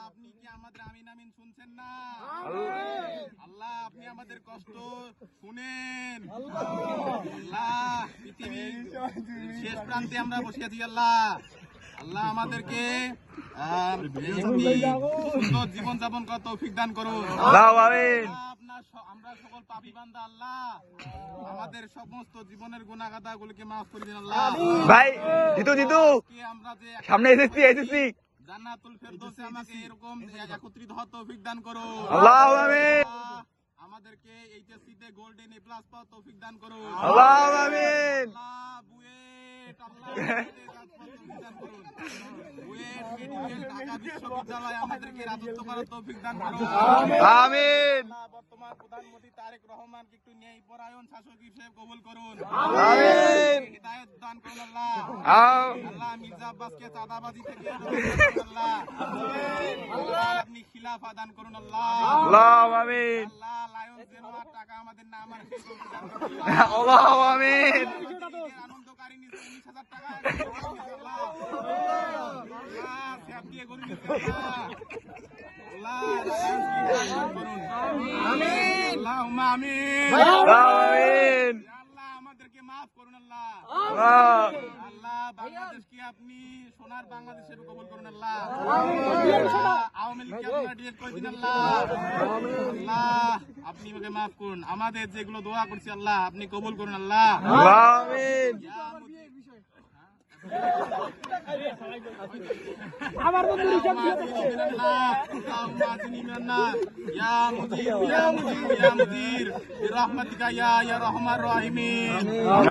আপনি কি আমাদের আমিন আমিন শুনছেন না? আল্লাহ আপনি আমাদের কষ্ট শুনেন। আল্লাহ পৃথিবীর শেষ প্রান্তে আমরা বসে আছি। আল্লাহ আল্লাহ আমাদেরকে সুন্দর জীবন যাপন করার তৌফিক দান করুন। আমরা সকল পাপী বান্দা আল্লাহ আমাদের সমস্ত জীবনের গুনাহগাতা গুলোকে মাফ করে দিন আল্লাহ। ভাই জিতু আমরা যে সামনে এসেছি জান্নাতুল ফেরদৌসে আমাকে এরকম একত্রিত হওয়ার তৌফিক দান করুন। আল্লাহু আমিন। আমাদেরকে এইচএসসিতে গোল্ডেন এ প্লাস পাওয়ার তৌফিক দান করুন। আল্লাহু আমিন। আল্লাহ বুয়েট আল্লাহ দান করুন। বুয়েট মেডিকেল ঢাকা বিশ্ববিদ্যালয় আমাদেরকে রাজত্ব করার তৌফিক দান করুন। আমিন। বর্তমান প্রধানমন্ত্রী তারেক রহমানকে একটু ন্যায় পরায়ণ শাসক হিসেবে কবুল করুন। আমিন। হিদায়াত দান করুন আল্লাহ। আল্লাহ মির্জা আব্বাসকে চাঁদাবাজি থেকে আল্লাহ আপনি খিলাফা দান করুন আল্লাহ। আল্লাহু আমিন। আল্লাহ লায়ন জেনোয়ার টাকা আমাদের না আমার আল্লাহু আমিন। আনন্দকারী 19,000 টাকা আল্লাহ সেব দিয়ে গরু আল্লাহ করুন। আমিন আল্লাহুম্মা আমিন। আমিন। আল্লাহ আমাদেরকে maaf করুন আল্লাহ। আল্লাহ বাংলাদেশকে আপনি সোনার বাংলাদেশের কবুল করুন আল্লাহ। আওয়ামী লীগকে আপনারা ডিলিট করে দিন আল্লাহ। আল্লাহ আপনি আমাকে maaf করুন। আমাদের যেগুলো দোয়া করছি আল্লাহ আপনি কবুল করুন আল্লাহ। আমিন। আমার বন্ধু রিচার্জ দিয়ে ইয়া মুজির বিরহমাতিকা ইয়া রহমান রহিমিন।